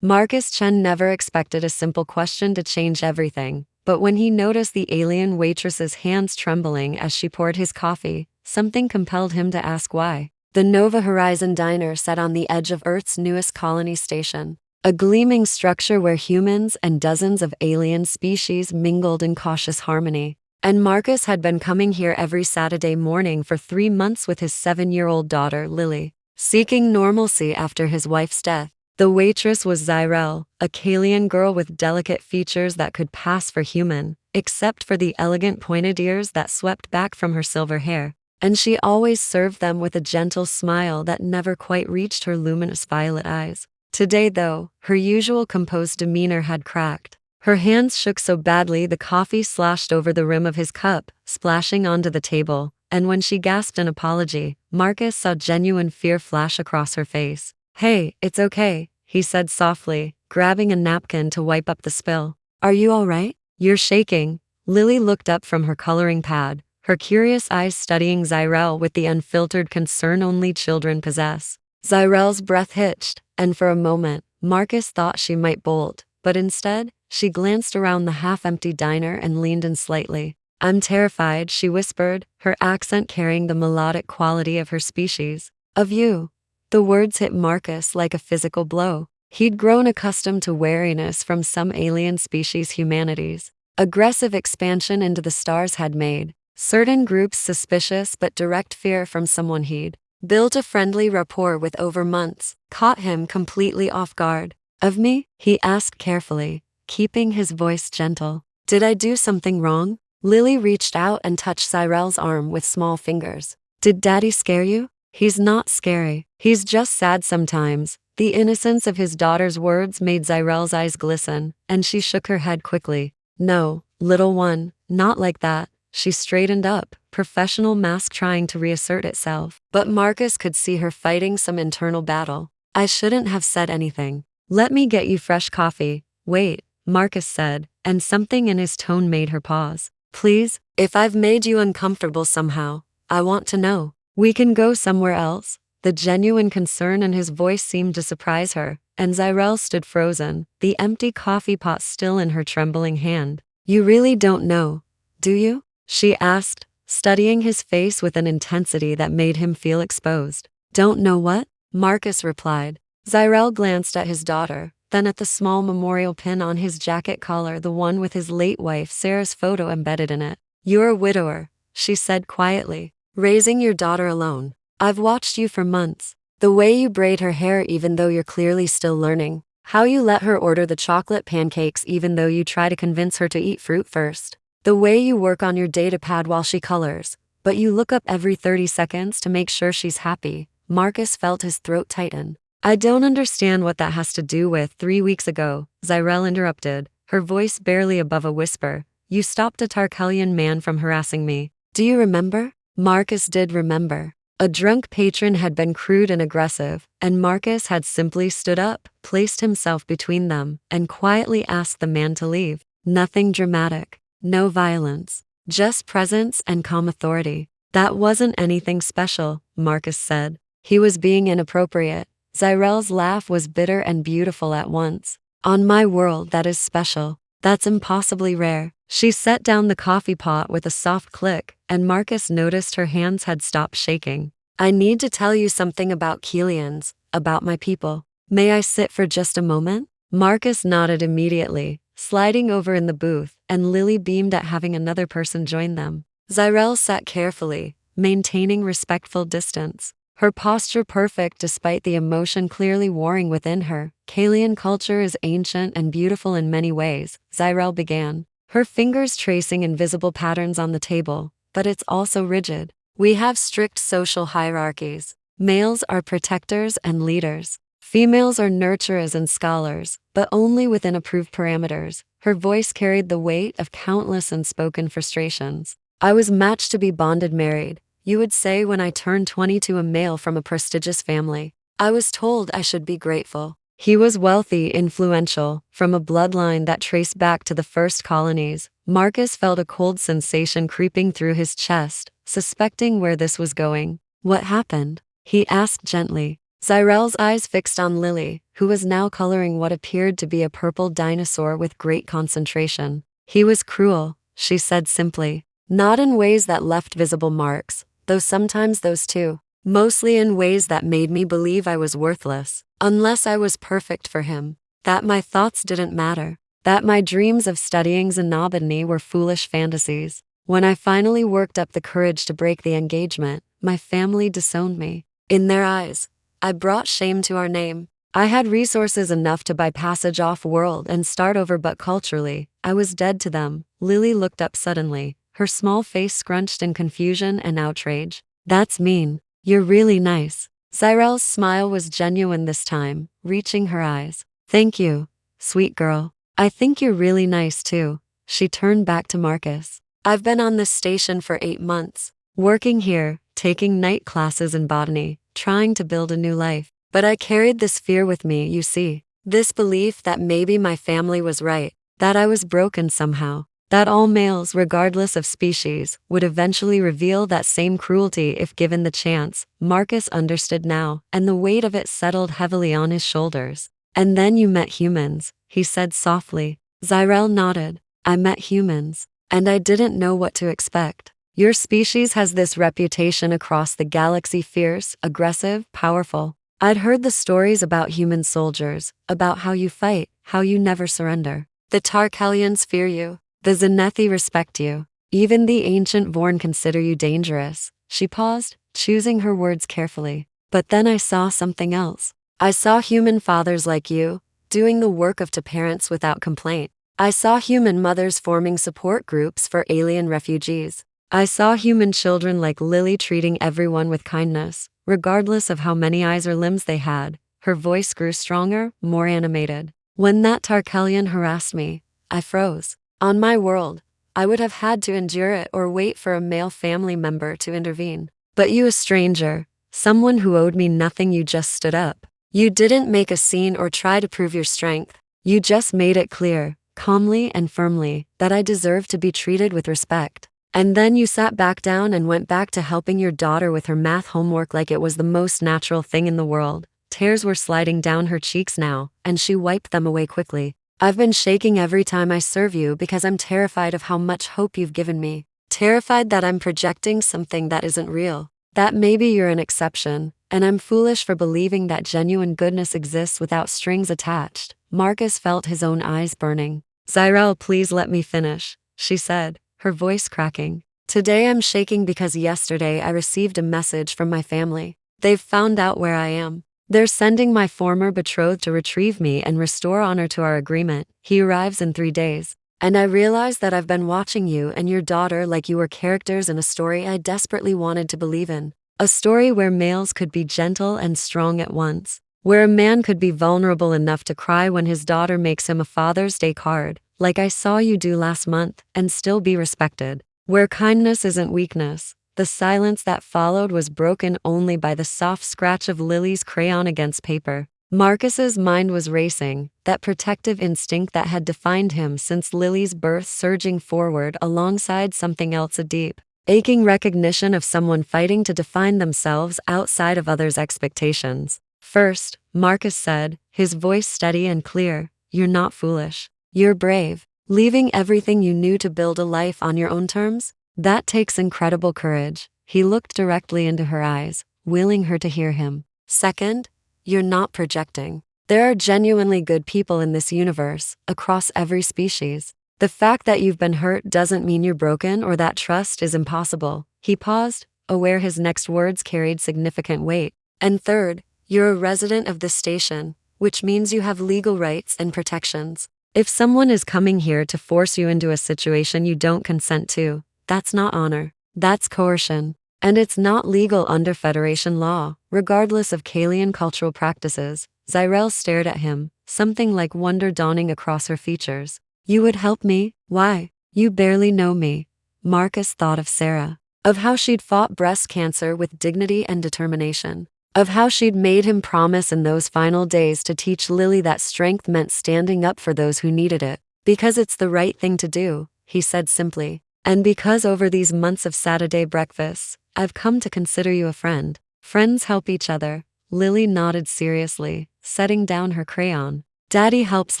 Marcus Chen never expected a simple question to change everything, but when he noticed the alien waitress's hands trembling as she poured his coffee, something compelled him to ask why. The Nova Horizon Diner sat on the edge of Earth's newest colony station, a gleaming structure where humans and dozens of alien species mingled in cautious harmony. And Marcus had been coming here every Saturday morning for 3 months with his 7-year-old daughter, Lily. Seeking normalcy after his wife's death, the waitress was Zyrelle, a Kalian girl with delicate features that could pass for human, except for the elegant pointed ears that swept back from her silver hair. And she always served them with a gentle smile that never quite reached her luminous violet eyes. Today, though, her usual composed demeanor had cracked. Her hands shook so badly the coffee sloshed over the rim of his cup, splashing onto the table, and when she gasped an apology, Marcus saw genuine fear flash across her face. "Hey, it's okay," he said softly, grabbing a napkin to wipe up the spill. "Are you all right? You're shaking." Lily looked up from her coloring pad, her curious eyes studying Zyrelle with the unfiltered concern only children possess. Zyrelle's breath hitched, and for a moment, Marcus thought she might bolt, but instead, she glanced around the half-empty diner and leaned in slightly. "I'm terrified," she whispered, her accent carrying the melodic quality of her species. "Of you." The words hit Marcus like a physical blow. He'd grown accustomed to wariness from some alien species' humanities. Aggressive expansion into the stars had made certain groups suspicious, but direct fear from someone he'd built a friendly rapport with over months caught him completely off guard. "Of me?" he asked carefully, keeping his voice gentle. "Did I do something wrong?" Lily reached out and touched Zyrelle's arm with small fingers. "Did Daddy scare you?" "He's not scary. He's just sad sometimes." The innocence of his daughter's words made Zyrelle's eyes glisten, and she shook her head quickly. "No, little one, not like that." She straightened up, professional mask trying to reassert itself. But Marcus could see her fighting some internal battle. "I shouldn't have said anything. Let me get you fresh coffee." "Wait," Marcus said, and something in his tone made her pause. "Please, if I've made you uncomfortable somehow, I want to know. We can go somewhere else." The genuine concern in his voice seemed to surprise her, and Zyrelle stood frozen, the empty coffee pot still in her trembling hand. "You really don't know, do you?" she asked, studying his face with an intensity that made him feel exposed. "Don't know what?" Marcus replied. Zyrelle glanced at his daughter, then at the small memorial pin on his jacket collar, the one with his late wife Sarah's photo embedded in it. "You're a widower," she said quietly, "raising your daughter alone. I've watched you for months. The way you braid her hair even though you're clearly still learning. How you let her order the chocolate pancakes even though you try to convince her to eat fruit first. The way you work on your data pad while she colors, but you look up every 30 seconds to make sure she's happy." Marcus felt his throat tighten. "I don't understand what that has to do with 3 weeks ago," Zyrelle interrupted, her voice barely above a whisper. "You stopped a Tarkelian man from harassing me. Do you remember?" Marcus did remember. A drunk patron had been crude and aggressive, and Marcus had simply stood up, placed himself between them, and quietly asked the man to leave. Nothing dramatic, no violence, just presence and calm authority. "That wasn't anything special," Marcus said. "He was being inappropriate." Zyrelle's laugh was bitter and beautiful at once. "On my world, that is special. That's impossibly rare." She set down the coffee pot with a soft click, and Marcus noticed her hands had stopped shaking. "I need to tell you something about Kalians, about my people. May I sit for just a moment?" Marcus nodded immediately, sliding over in the booth, and Lily beamed at having another person join them. Zyrelle sat carefully, maintaining respectful distance, her posture perfect despite the emotion clearly warring within her. "Kalian culture is ancient and beautiful in many ways," Zyrelle began, her fingers tracing invisible patterns on the table, "but it's also rigid. We have strict social hierarchies. Males are protectors and leaders. Females are nurturers and scholars, but only within approved parameters." Her voice carried the weight of countless unspoken frustrations. "I was matched to be bonded married, you would say, when I turned 20 to a male from a prestigious family. I was told I should be grateful. He was wealthy, influential, from a bloodline that traced back to the first colonies." Marcus felt a cold sensation creeping through his chest, suspecting where this was going. "What happened?" he asked gently. Zyrelle's eyes fixed on Lily, who was now coloring what appeared to be a purple dinosaur with great concentration. He was cruel, she said simply. Not in ways that left visible marks, though sometimes those too. Mostly in ways that made me believe I was worthless, unless I was perfect for him. That my thoughts didn't matter. That my dreams of studying xenobotany were foolish fantasies. When I finally worked up the courage to break the engagement, my family disowned me. In their eyes, I brought shame to our name. I had resources enough to buy passage off-world and start over, but culturally, I was dead to them. Lily looked up suddenly, her small face scrunched in confusion and outrage. That's mean. You're really nice. Zyrelle's smile was genuine this time, reaching her eyes. Thank you, sweet girl. I think you're really nice too. She turned back to Marcus. I've been on this station for 8 months, working here, taking night classes in botany, trying to build a new life. But I carried this fear with me, you see. This belief that maybe my family was right, that I was broken somehow, that all males, regardless of species, would eventually reveal that same cruelty if given the chance. Marcus understood now, and the weight of it settled heavily on his shoulders. And then you met humans, he said softly. Zyrelle nodded. I met humans, and I didn't know what to expect. Your species has this reputation across the galaxy: fierce, aggressive, powerful. I'd heard the stories about human soldiers, about how you fight, how you never surrender. The Tarkelians fear you. The Zenethi respect you. Even the ancient Vorn consider you dangerous. She paused, choosing her words carefully. But then I saw something else. I saw human fathers like you, doing the work of to parents without complaint. I saw human mothers forming support groups for alien refugees. I saw human children like Lily treating everyone with kindness, regardless of how many eyes or limbs they had. Her voice grew stronger, more animated. When that Tarkelian harassed me, I froze. On my world, I would have had to endure it or wait for a male family member to intervene. But you, a stranger, someone who owed me nothing, you just stood up. You didn't make a scene or try to prove your strength. You just made it clear, calmly and firmly, that I deserved to be treated with respect. And then you sat back down and went back to helping your daughter with her math homework like it was the most natural thing in the world. Tears were sliding down her cheeks now, and she wiped them away quickly. I've been shaking every time I serve you because I'm terrified of how much hope you've given me. Terrified that I'm projecting something that isn't real. That maybe you're an exception, and I'm foolish for believing that genuine goodness exists without strings attached. Marcus felt his own eyes burning. Zyrelle, please let me finish, she said, her voice cracking. Today I'm shaking because yesterday I received a message from my family. They've found out where I am. They're sending my former betrothed to retrieve me and restore honor to our agreement. He arrives in 3 days. And I realize that I've been watching you and your daughter like you were characters in a story I desperately wanted to believe in. A story where males could be gentle and strong at once. Where a man could be vulnerable enough to cry when his daughter makes him a Father's Day card, like I saw you do last month, and still be respected. Where kindness isn't weakness. The silence that followed was broken only by the soft scratch of Lily's crayon against paper. Marcus's mind was racing, that protective instinct that had defined him since Lily's birth surging forward alongside something else, a deep, aching recognition of someone fighting to define themselves outside of others' expectations. First, Marcus said, his voice steady and clear, you're not foolish. You're brave. Leaving everything you knew to build a life on your own terms? That takes incredible courage. He looked directly into her eyes, willing her to hear him. Second, you're not projecting. There are genuinely good people in this universe, across every species. The fact that you've been hurt doesn't mean you're broken or that trust is impossible. He paused, aware his next words carried significant weight. And third, you're a resident of this station, which means you have legal rights and protections. If someone is coming here to force you into a situation you don't consent to, that's not honor. That's coercion. And it's not legal under Federation law, regardless of Kalian cultural practices. Zyrelle stared at him, something like wonder dawning across her features. You would help me? Why? You barely know me. Marcus thought of Sarah. Of how she'd fought breast cancer with dignity and determination. Of how she'd made him promise in those final days to teach Lily that strength meant standing up for those who needed it. Because it's the right thing to do, he said simply. And because over these months of Saturday breakfasts, I've come to consider you a friend. Friends help each other. Lily nodded seriously, setting down her crayon. Daddy helps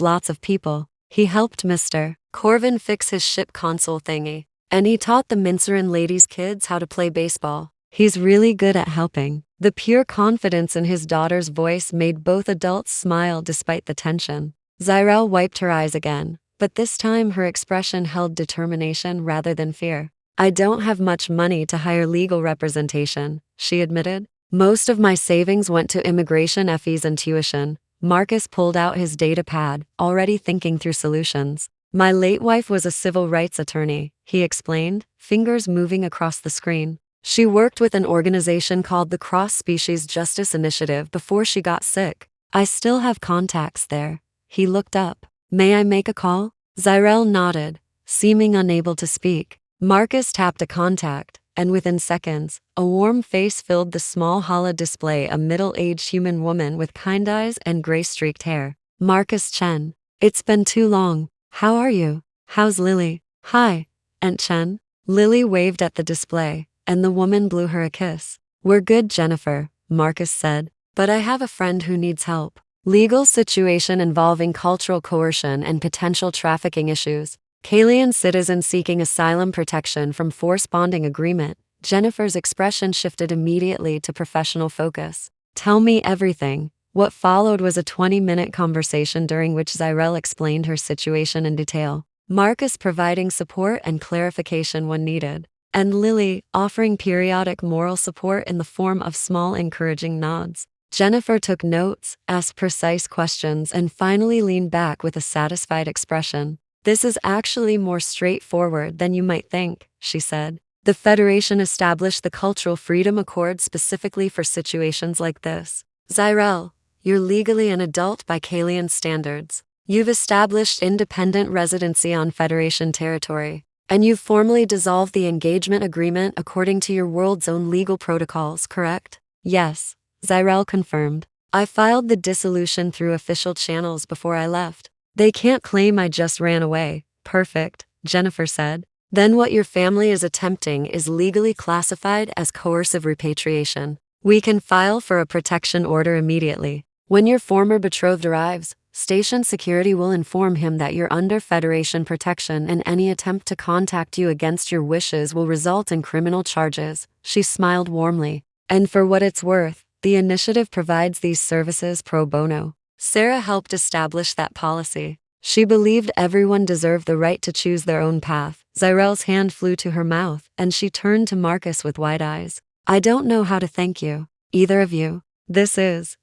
lots of people. He helped Mr. Corvin fix his ship console thingy. And he taught the Mincerin ladies' kids how to play baseball. He's really good at helping. The pure confidence in his daughter's voice made both adults smile despite the tension. Zyrelle wiped her eyes again, but this time her expression held determination rather than fear. I don't have much money to hire legal representation, she admitted. Most of my savings went to immigration fees and tuition. Marcus pulled out his data pad, already thinking through solutions. My late wife was a civil rights attorney, he explained, fingers moving across the screen. She worked with an organization called the Cross-Species Justice Initiative before she got sick. I still have contacts there. He looked up. May I make a call? Zyrelle nodded, seeming unable to speak. Marcus tapped a contact, and within seconds, a warm face filled the small holo display, a middle-aged human woman with kind eyes and gray-streaked hair. Marcus Chen. It's been too long. How are you? How's Lily? Hi, Aunt Chen. Lily waved at the display, and the woman blew her a kiss. We're good, Jennifer, Marcus said, but I have a friend who needs help. Legal situation involving cultural coercion and potential trafficking issues. Kalian citizen seeking asylum protection from force bonding agreement. Jennifer's expression shifted immediately to professional focus. Tell me everything. What followed was a 20-minute conversation during which Zyrelle explained her situation in detail, Marcus providing support and clarification when needed, and Lily offering periodic moral support in the form of small encouraging nods. Jennifer took notes, asked precise questions, and finally leaned back with a satisfied expression. This is actually more straightforward than you might think, she said. The Federation established the Cultural Freedom Accord specifically for situations like this. Zyrelle, you're legally an adult by Kalian standards. You've established independent residency on Federation territory, and you've formally dissolved the engagement agreement according to your world's own legal protocols, correct? Yes, Zyrelle confirmed. I filed the dissolution through official channels before I left. They can't claim I just ran away. Perfect, Jennifer said. Then what your family is attempting is legally classified as coercive repatriation. We can file for a protection order immediately. When your former betrothed arrives, station security will inform him that you're under Federation protection, and any attempt to contact you against your wishes will result in criminal charges. She smiled warmly. And for what it's worth, the initiative provides these services pro bono. Sarah helped establish that policy. She believed everyone deserved the right to choose their own path. Zyrelle's hand flew to her mouth, and she turned to Marcus with wide eyes. I don't know how to thank you, either of you. This is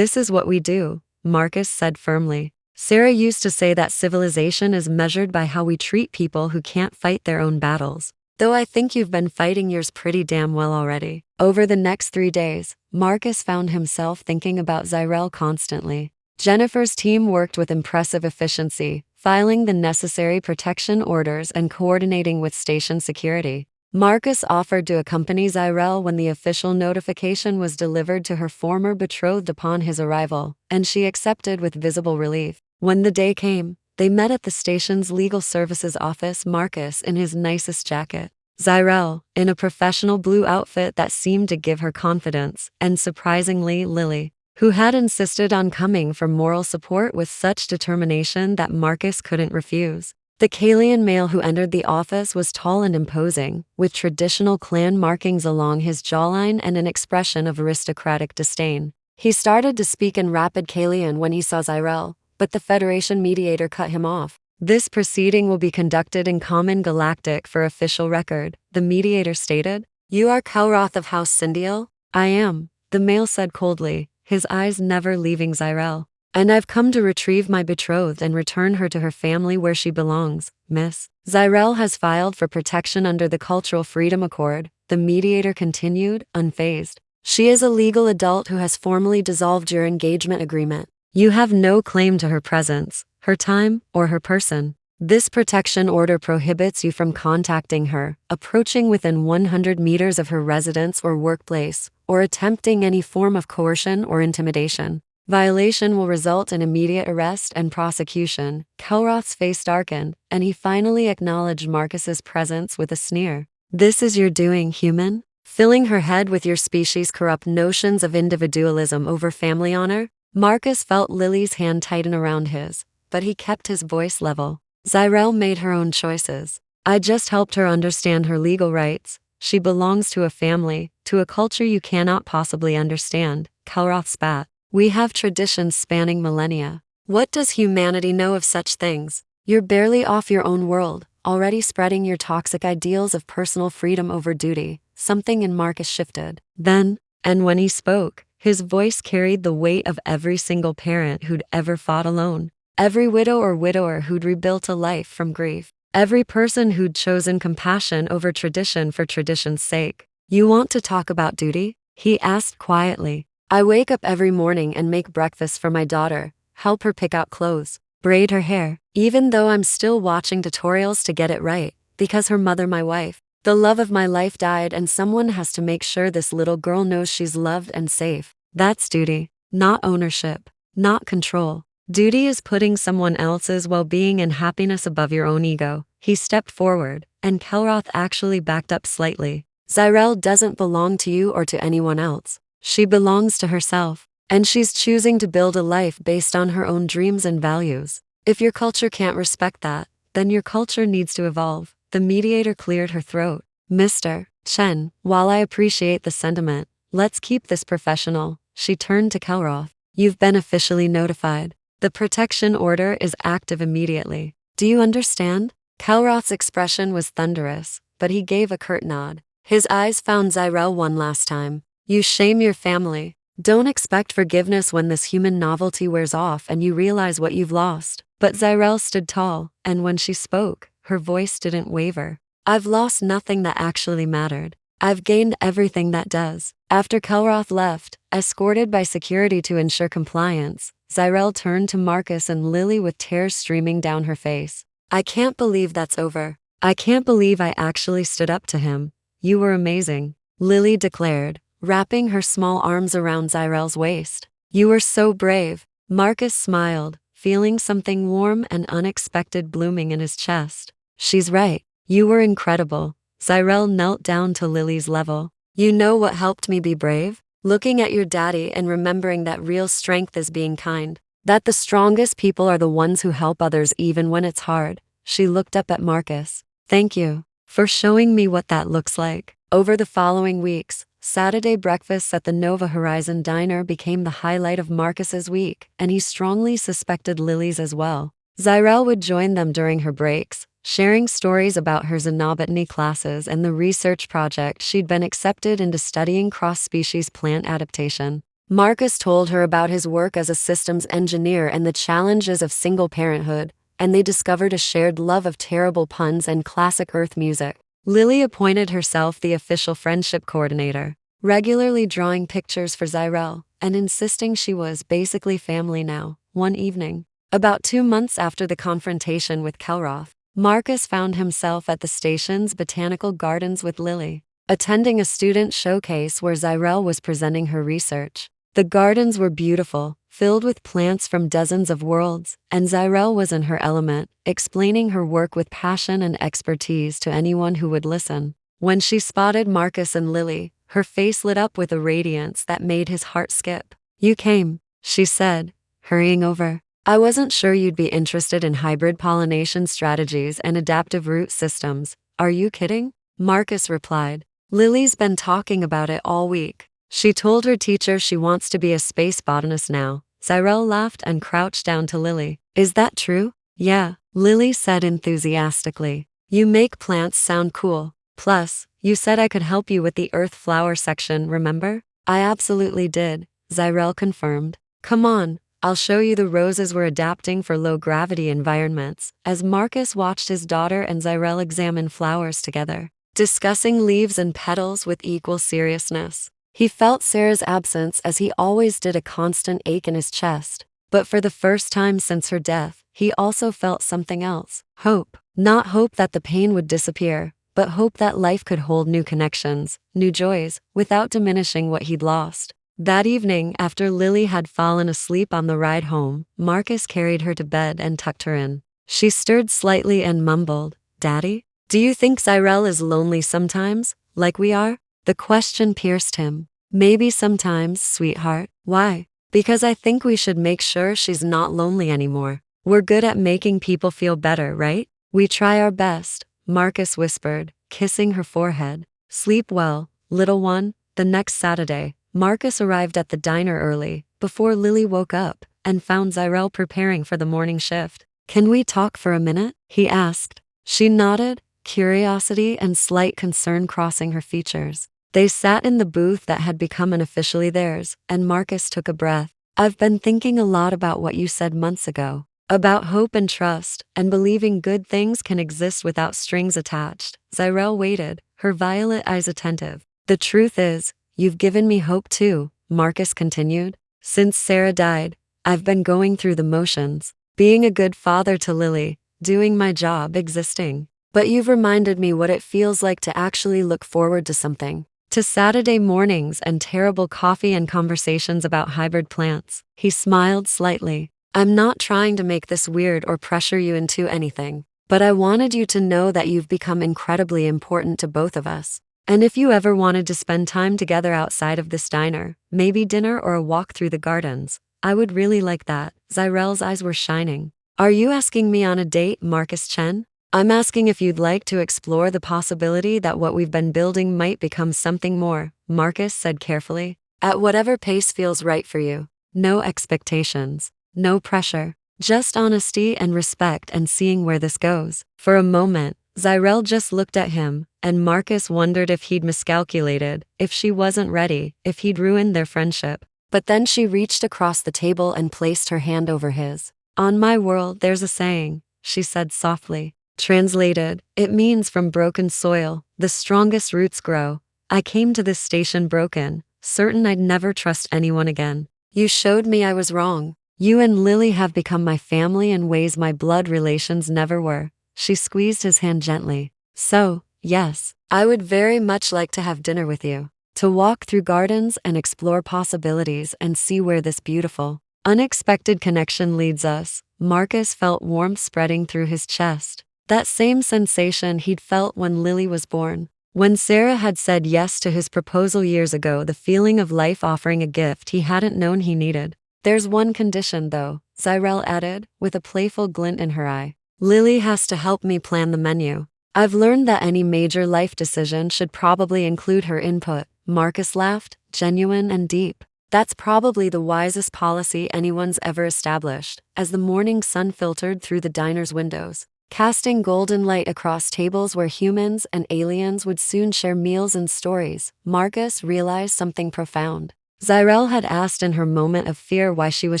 what we do, Marcus said firmly. Sarah used to say that civilization is measured by how we treat people who can't fight their own battles. Though I think you've been fighting yours pretty damn well already. Over the next 3 days, Marcus found himself thinking about Zyrelle constantly. Jennifer's team worked with impressive efficiency, filing the necessary protection orders and coordinating with station security. Marcus offered to accompany Zyrelle when the official notification was delivered to her former betrothed upon his arrival, and she accepted with visible relief. When the day came, they met at the station's legal services office, Marcus in his nicest jacket, Zyrelle in a professional blue outfit that seemed to give her confidence, and surprisingly Lily, who had insisted on coming for moral support with such determination that Marcus couldn't refuse. The Kalian male who entered the office was tall and imposing, with traditional clan markings along his jawline and an expression of aristocratic disdain. He started to speak in rapid Kalian when he saw Zyrelle, but the Federation mediator cut him off. This proceeding will be conducted in Common Galactic for official record, the mediator stated. You are Kelroth of House Syndial? I am, the male said coldly, his eyes never leaving Zyrelle. And I've come to retrieve my betrothed and return her to her family where she belongs, miss. Zyrelle has filed for protection under the Cultural Freedom Accord, the mediator continued, unfazed. She is a legal adult who has formally dissolved your engagement agreement. You have no claim to her presence, her time, or her person. This protection order prohibits you from contacting her, approaching within 100 meters of her residence or workplace, or attempting any form of coercion or intimidation. Violation will result in immediate arrest and prosecution. Kelroth's face darkened, and he finally acknowledged Marcus's presence with a sneer. This is your doing, human? filling her head with your species' corrupt notions of individualism over family honor? Marcus felt Lily's hand tighten around his, but he kept his voice level. Zyrelle made her own choices. I just helped her understand her legal rights. She belongs to a family, to a culture you cannot possibly understand. Kelroth spat. We have traditions spanning millennia. What does humanity know of such things? You're barely off your own world, already spreading your toxic ideals of personal freedom over duty. Something in Marcus shifted. Then, and when he spoke, his voice carried the weight of every single parent who'd ever fought alone. Every widow or widower who'd rebuilt a life from grief. Every person who'd chosen compassion over tradition for tradition's sake. You want to talk about duty? He asked quietly. I wake up every morning and make breakfast for my daughter, help her pick out clothes, braid her hair, even though I'm still watching tutorials to get it right, because her mother, my wife, the love of my life died, and someone has to make sure this little girl knows she's loved and safe. That's duty, not ownership, not control. Duty is putting someone else's well-being and happiness above your own ego. He stepped forward, and Kelroth actually backed up slightly. Zyrelle doesn't belong to you or to anyone else. She belongs to herself, and she's choosing to build a life based on her own dreams and values. If your culture can't respect that, then your culture needs to evolve. The mediator cleared her throat. Mr. Chen, while I appreciate the sentiment, let's keep this professional. She turned to Kelroth. You've been officially notified. The protection order is active immediately. Do you understand? Kelroth's expression was thunderous, but he gave a curt nod. His eyes found Zyrelle one last time. You shame your family. Don't expect forgiveness when this human novelty wears off and you realize what you've lost. But Zyrelle stood tall, and when she spoke, her voice didn't waver. I've lost nothing that actually mattered. I've gained everything that does. After Kelroth left, escorted by security to ensure compliance, Zyrelle turned to Marcus and Lily with tears streaming down her face. I can't believe that's over. I can't believe I actually stood up to him. You were amazing, Lily declared, wrapping her small arms around Zyrelle's waist. You were so brave. Marcus smiled, feeling something warm and unexpected blooming in his chest. She's right. You were incredible. Zyrelle knelt down to Lily's level. You know what helped me be brave? Looking at your daddy and remembering that real strength is being kind. That the strongest people are the ones who help others even when it's hard. She looked up at Marcus. Thank you for showing me what that looks like. Over the following weeks, Saturday breakfasts at the Nova Horizon Diner became the highlight of Marcus's week, and he strongly suspected Lily's as well. Zyrelle would join them during her breaks, sharing stories about her xenobotany classes and the research project she'd been accepted into studying cross-species plant adaptation. Marcus told her about his work as a systems engineer and the challenges of single parenthood, and they discovered a shared love of terrible puns and classic Earth music. Lily appointed herself the official friendship coordinator, regularly drawing pictures for Zyrelle and insisting she was basically family now. One evening, about 2 months after the confrontation with Kelroth, Marcus found himself at the station's botanical gardens with Lily, attending a student showcase where Zyrelle was presenting her research. The gardens were beautiful, filled with plants from dozens of worlds, and Zyrelle was in her element, explaining her work with passion and expertise to anyone who would listen. When she spotted Marcus and Lily, her face lit up with a radiance that made his heart skip. You came, she said, hurrying over. I wasn't sure you'd be interested in hybrid pollination strategies and adaptive root systems. Are you kidding? Marcus replied. Lily's been talking about it all week. She told her teacher she wants to be a space botanist now. Zyrelle laughed and crouched down to Lily. Is that true? Yeah, Lily said enthusiastically. You make plants sound cool. Plus, you said I could help you with the earth flower section, remember? I absolutely did, Zyrelle confirmed. Come on, I'll show you the roses we're adapting for low-gravity environments. As Marcus watched his daughter and Zyrelle examine flowers together, discussing leaves and petals with equal seriousness, he felt Sarah's absence as he always did, a constant ache in his chest. But for the first time since her death, he also felt something else. Hope. Not hope that the pain would disappear, but hope that life could hold new connections, new joys, without diminishing what he'd lost. That evening, after Lily had fallen asleep on the ride home, Marcus carried her to bed and tucked her in. She stirred slightly and mumbled, Daddy? Do you think Zyrelle is lonely sometimes, like we are? The question pierced him. Maybe sometimes, sweetheart. Why? Because I think we should make sure she's not lonely anymore. We're good at making people feel better, right? We try our best, Marcus whispered, kissing her forehead. Sleep well, little one. The next Saturday, Marcus arrived at the diner early, before Lily woke up, and found Zyrelle preparing for the morning shift. Can we talk for a minute? He asked. She nodded, curiosity and slight concern crossing her features. They sat in the booth that had become unofficially theirs, and Marcus took a breath. I've been thinking a lot about what you said months ago. About hope and trust, and believing good things can exist without strings attached. Zyrelle waited, her violet eyes attentive. The truth is, you've given me hope too, Marcus continued. Since Sarah died, I've been going through the motions. Being a good father to Lily, doing my job, existing. But you've reminded me what it feels like to actually look forward to something. To Saturday mornings and terrible coffee and conversations about hybrid plants. He smiled slightly. I'm not trying to make this weird or pressure you into anything, but I wanted you to know that you've become incredibly important to both of us. And if you ever wanted to spend time together outside of this diner, maybe dinner or a walk through the gardens, I would really like that. Zyrelle's eyes were shining. Are you asking me on a date, Marcus Chen? I'm asking if you'd like to explore the possibility that what we've been building might become something more, Marcus said carefully. At whatever pace feels right for you. No expectations. No pressure, just honesty and respect and seeing where this goes. For a moment, Zyrelle just looked at him, and Marcus wondered if he'd miscalculated, if she wasn't ready, if he'd ruined their friendship. But then she reached across the table and placed her hand over his. On my world there's a saying, she said softly. Translated, it means from broken soil, the strongest roots grow. I came to this station broken, certain I'd never trust anyone again. You showed me I was wrong. You and Lily have become my family in ways my blood relations never were. She squeezed his hand gently. So, yes, I would very much like to have dinner with you. To walk through gardens and explore possibilities and see where this beautiful, unexpected connection leads us. Marcus felt warmth spreading through his chest. That same sensation he'd felt when Lily was born. When Sarah had said yes to his proposal years ago, the feeling of life offering a gift he hadn't known he needed. There's one condition though, Zyrelle added, with a playful glint in her eye. Lily has to help me plan the menu. I've learned that any major life decision should probably include her input. Marcus laughed, genuine and deep. That's probably the wisest policy anyone's ever established. As the morning sun filtered through the diner's windows, casting golden light across tables where humans and aliens would soon share meals and stories, Marcus realized something profound. Zyrelle had asked in her moment of fear why she was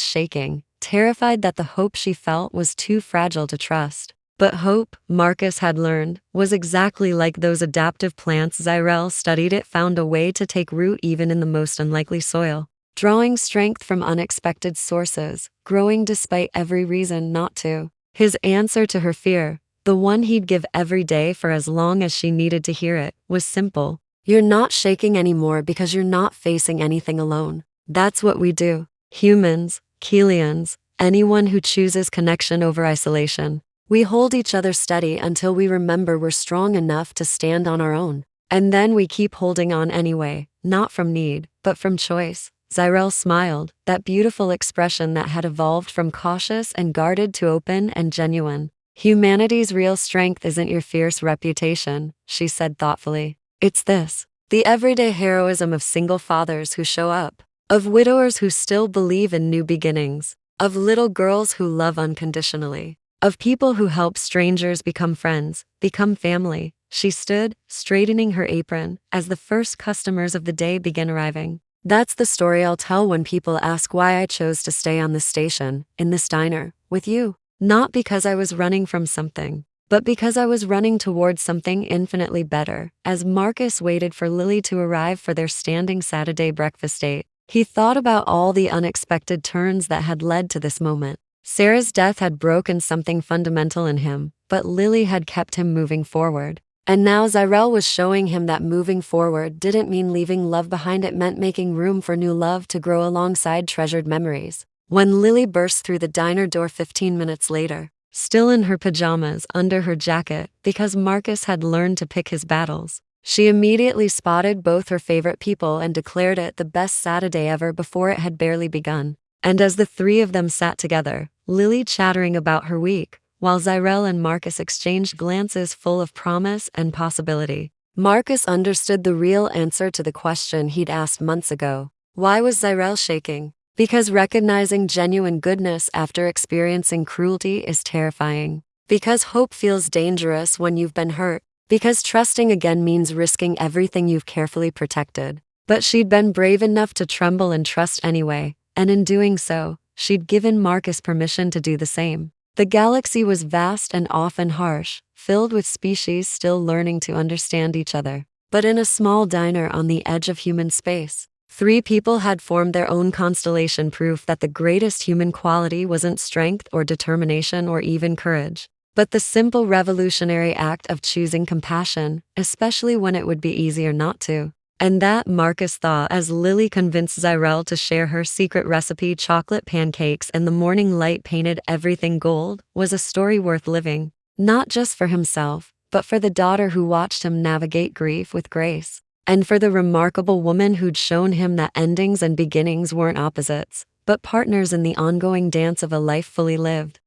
shaking, terrified that the hope she felt was too fragile to trust. But hope, Marcus had learned, was exactly like those adaptive plants Zyrelle studied. It found a way to take root even in the most unlikely soil, drawing strength from unexpected sources, growing despite every reason not to. His answer to her fear, the one he'd give every day for as long as she needed to hear it, was simple. You're not shaking anymore because you're not facing anything alone. That's what we do. Humans, Keelians, anyone who chooses connection over isolation. We hold each other steady until we remember we're strong enough to stand on our own. And then we keep holding on anyway, not from need, but from choice. Zyrelle smiled, that beautiful expression that had evolved from cautious and guarded to open and genuine. Humanity's real strength isn't your fierce reputation, she said thoughtfully. It's this, the everyday heroism of single fathers who show up, of widowers who still believe in new beginnings, of little girls who love unconditionally, of people who help strangers become friends, become family. She stood, straightening her apron, as the first customers of the day began arriving. That's the story I'll tell when people ask why I chose to stay on this station, in this diner, with you. Not because I was running from something, but because I was running towards something infinitely better. As Marcus waited for Lily to arrive for their standing Saturday breakfast date, he thought about all the unexpected turns that had led to this moment. Sarah's death had broken something fundamental in him, but Lily had kept him moving forward. And now Zyrelle was showing him that moving forward didn't mean leaving love behind. It meant making room for new love to grow alongside treasured memories. When Lily burst through the diner door 15 minutes later, still in her pajamas under her jacket, because Marcus had learned to pick his battles, She immediately spotted both her favorite people and declared it the best Saturday ever before it had barely begun. And as the three of them sat together, Lily chattering about her week, while Zyrelle and Marcus exchanged glances full of promise and possibility, Marcus understood the real answer to the question he'd asked months ago. Why was Zyrelle shaking? Because recognizing genuine goodness after experiencing cruelty is terrifying. Because hope feels dangerous when you've been hurt. Because trusting again means risking everything you've carefully protected. But she'd been brave enough to tremble and trust anyway, and in doing so, she'd given Marcus permission to do the same. The galaxy was vast and often harsh, filled with species still learning to understand each other. But in a small diner on the edge of human space, three people had formed their own constellation, proof that the greatest human quality wasn't strength or determination or even courage, but the simple revolutionary act of choosing compassion, especially when it would be easier not to. And that, Marcus thought as Lily convinced Zyrelle to share her secret recipe chocolate pancakes and the morning light painted everything gold, was a story worth living. Not just for himself, but for the daughter who watched him navigate grief with grace. And for the remarkable woman who'd shown him that endings and beginnings weren't opposites, but partners in the ongoing dance of a life fully lived.